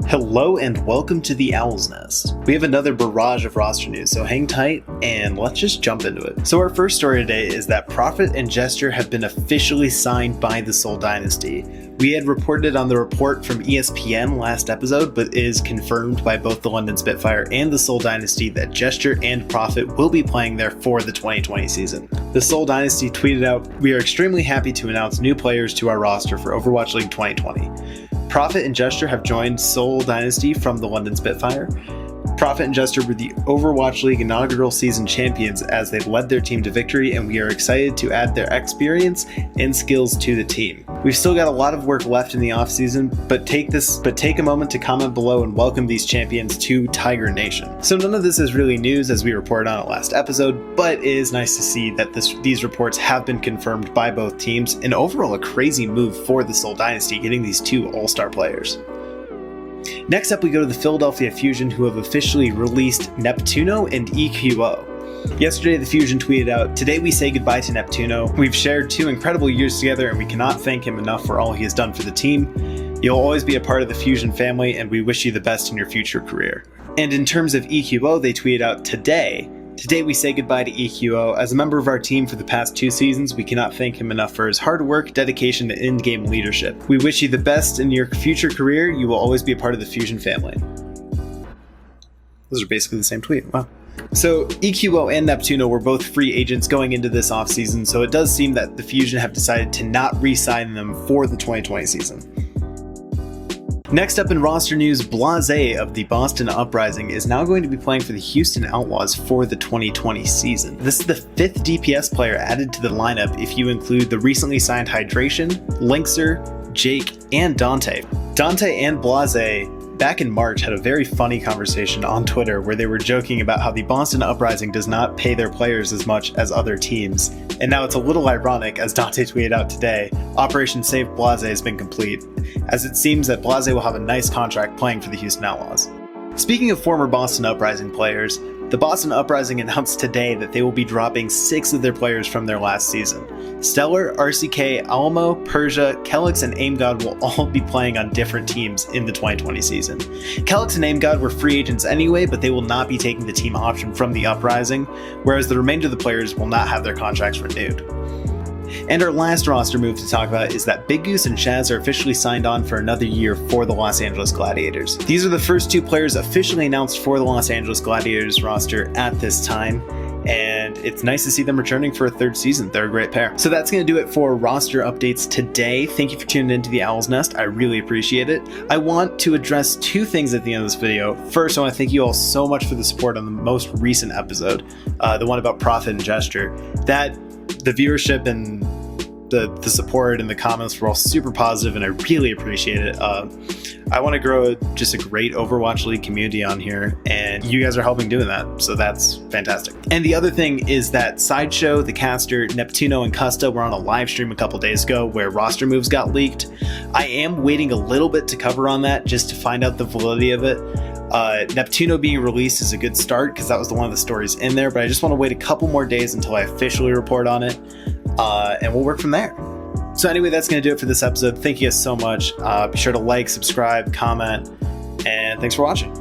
Hello and welcome to the Owl's Nest. We have another barrage of roster news, so hang tight and let's just jump into it. So our first story today is that Prophet and Gesture have been officially signed by the Seoul Dynasty. We had reported on the report from ESPN last episode, but is confirmed by both the London Spitfire and the Seoul Dynasty that Gesture and Prophet will be playing there for the 2020 season. The Seoul Dynasty tweeted out, "We are extremely happy to announce new players to our roster for Overwatch League 2020. Prophet and Gesture have joined Seoul Dynasty from the London Spitfire. Prophet and Gesture were the Overwatch League inaugural season champions as they led their team to victory, and we are excited to add their experience and skills to the team. We've still got a lot of work left in the offseason, but take a moment to comment below and welcome these champions to Tiger Nation." So none of this is really news as we reported on it last episode, but it is nice to see that these reports have been confirmed by both teams, and overall a crazy move for the Seoul Dynasty getting these two all-star players. Next up, we go to the Philadelphia Fusion, who have officially released Neptuno and EQO. Yesterday, the Fusion tweeted out, "Today we say goodbye to Neptuno. We've shared 2 incredible years together and we cannot thank him enough for all he has done for the team. You'll always be a part of the Fusion family and we wish you the best in your future career." And in terms of EQO, they tweeted out, Today we say goodbye to EQO. As a member of our team for the past 2 seasons, we cannot thank him enough for his hard work, dedication, and in-game leadership. We wish you the best in your future career. You will always be a part of the Fusion family." Those are basically the same tweet. Wow. So EQO and Neptuno were both free agents going into this offseason, so it does seem that the Fusion have decided to not re-sign them for the 2020 season. Next up in roster news, Blase of the Boston Uprising is now going to be playing for the Houston Outlaws for the 2020 season. This is the 5th DPS player added to the lineup if you include the recently signed Hydration, Linkser, Jake, and Dante. Dante and Blase back in March had a very funny conversation on Twitter where they were joking about how the Boston Uprising does not pay their players as much as other teams. And now it's a little ironic, as Dante tweeted out today, Operation Save Blase has been complete, as it seems that Blase will have a nice contract playing for the Houston Outlaws. Speaking of former Boston Uprising players, the Boston Uprising announced today that they will be dropping 6 of their players from their last season. Stellar, RCK, Alamo, Persia, Kelix, and AimGod will all be playing on different teams in the 2020 season. Kelix and AimGod were free agents anyway, but they will not be taking the team option from the Uprising, whereas the remainder of the players will not have their contracts renewed. And our last roster move to talk about is that Big Goose and Shaz are officially signed on for another year for the Los Angeles Gladiators. These are the first 2 players officially announced for the Los Angeles Gladiators roster at this time, and it's nice to see them returning for a 3rd season. They're a great pair. So that's going to do it for roster updates today. Thank you for tuning into the Owl's Nest. I really appreciate it. I want to address 2 things at the end of this video. First, I want to thank you all so much for the support on the most recent episode, the one about Prophet and Gesture. The viewership and the support and the comments were all super positive, and I really appreciate it. I want to grow just a great Overwatch League community on here, and you guys are helping doing that, so that's fantastic. And the other thing is that Sideshow, the caster, Neptuno, and Custa were on a live stream a couple days ago where roster moves got leaked. I am waiting a little bit to cover on that just to find out the validity of it. Neptuno being released is a good start because that was one of the stories in there, but I just want to wait a couple more days until I officially report on it, and we'll work from there. So anyway, that's going to do it for this episode. Thank you guys so much. Be sure to like, subscribe, comment, and thanks for watching.